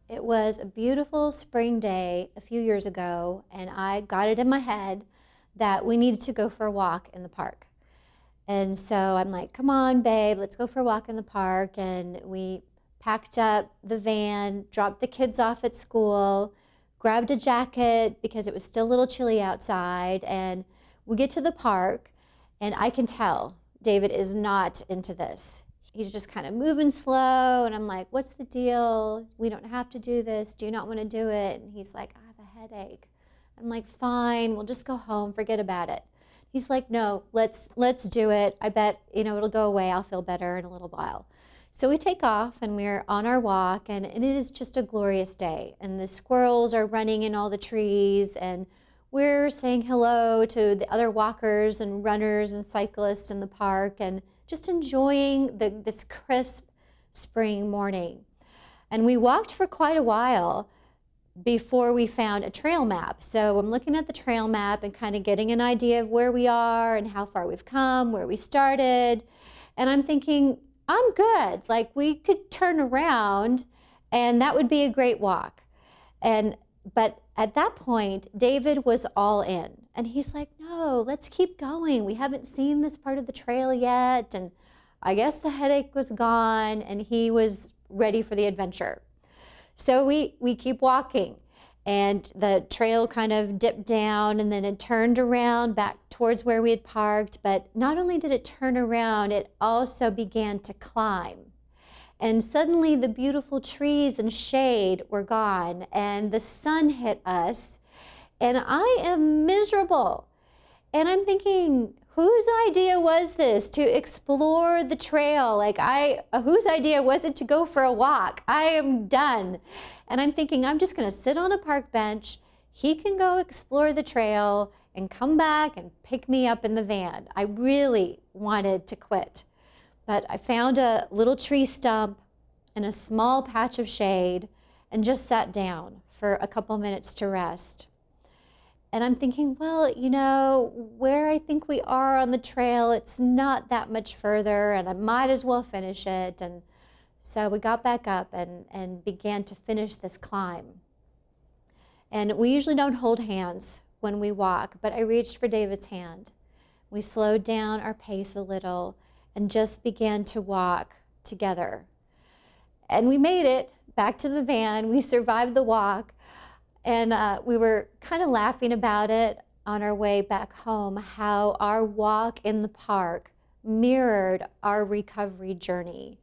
It was a beautiful spring day a few years ago, and I got it in my head that we needed to go for a walk in the park. And so I'm like, come on, babe, let's go for a walk in the park. And we packed up the van, dropped the kids off at school, grabbed a jacket because it was still a little chilly outside. And we get to the park, and I can tell David is not into this. He's just kind of moving slow, and I'm like, what's the deal? We don't have to do this. Do you not want to do it? And he's like, I have a headache. I'm like, fine, we'll just go home, forget about it. He's like, no, let's do it. I bet, it'll go away. I'll feel better in a little while. So we take off, and we're on our walk, and it is just a glorious day. And the squirrels are running in all the trees, and we're saying hello to the other walkers and runners and cyclists in the park, and just enjoying this crisp spring morning. And we walked for quite a while before we found a trail map. So I'm looking at the trail map and kind of getting an idea of where we are and how far we've come, where we started. And I'm thinking, I'm good. Like, we could turn around and that would be a great walk. But at that point, David was all in. And he's like, no, let's keep going. We haven't seen this part of the trail yet. And I guess the headache was gone, and he was ready for the adventure. So we keep walking, and the trail kind of dipped down, and then it turned around back towards where we had parked. But not only did it turn around, it also began to climb. And suddenly the beautiful trees and shade were gone, and the sun hit us, and I am miserable. And I'm thinking, whose idea was this to explore the trail? Like, whose idea was it to go for a walk? I am done. And I'm thinking, I'm just gonna sit on a park bench. He can go explore the trail and come back and pick me up in the van. I really wanted to quit. But I found a little tree stump and a small patch of shade and just sat down for a couple minutes to rest. And I'm thinking, well, where I think we are on the trail, it's not that much further, and I might as well finish it. And so we got back up and began to finish this climb. And we usually don't hold hands when we walk, but I reached for David's hand. We slowed down our pace a little and just began to walk together. And we made it back to the van. We survived the walk. And we were kind of laughing about it on our way back home, how our walk in the park mirrored our recovery journey.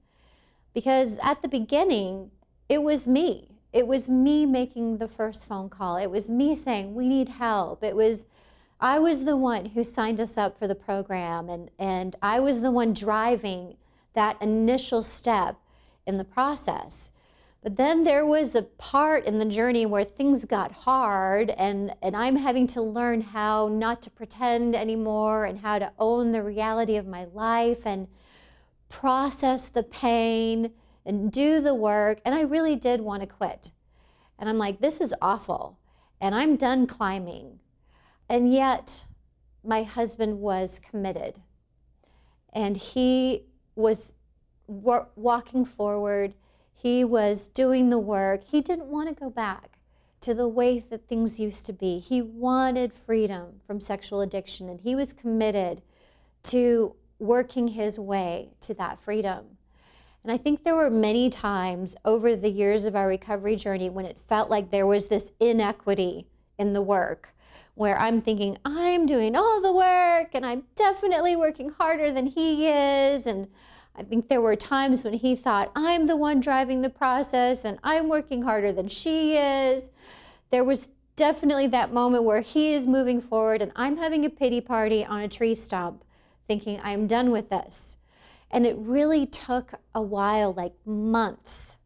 Because at the beginning, it was me. It was me making the first phone call. It was me saying, we need help. I was the one who signed us up for the program, and I was the one driving that initial step in the process. But then there was a part in the journey where things got hard, and I'm having to learn how not to pretend anymore and how to own the reality of my life and process the pain and do the work. And I really did want to quit. And I'm like, this is awful. And I'm done climbing. And yet my husband was committed. And he was walking forward. He was doing the work. He didn't want to go back to the way that things used to be. He wanted freedom from sexual addiction, and he was committed to working his way to that freedom. And I think there were many times over the years of our recovery journey when it felt like there was this inequity in the work, where I'm thinking, I'm doing all the work, and I'm definitely working harder than he is. And I think there were times when he thought, I'm the one driving the process and I'm working harder than she is. There was definitely that moment where he is moving forward and I'm having a pity party on a tree stump, thinking I'm done with this. And it really took a while, like months,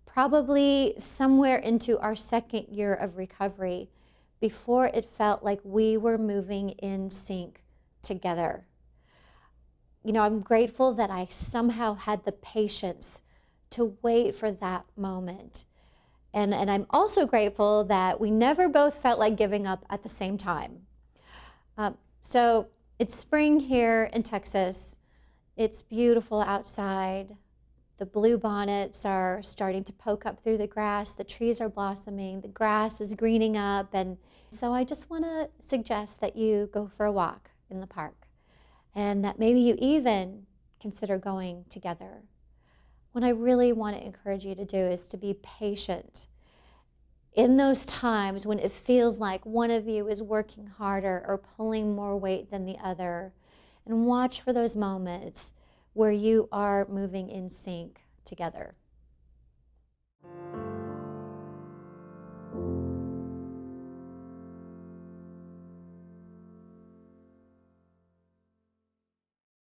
probably somewhere into our second year of recovery, before it felt like we were moving in sync together. I'm grateful that I somehow had the patience to wait for that moment. And I'm also grateful that we never both felt like giving up at the same time. So it's spring here in Texas, It's beautiful outside. The bluebonnets are starting to poke up through the grass. The trees are blossoming. The grass is greening up. And so I just want to suggest that you go for a walk in the park and that maybe you even consider going together. What I really want to encourage you to do is to be patient in those times when it feels like one of you is working harder or pulling more weight than the other, and watch for those moments where you are moving in sync together.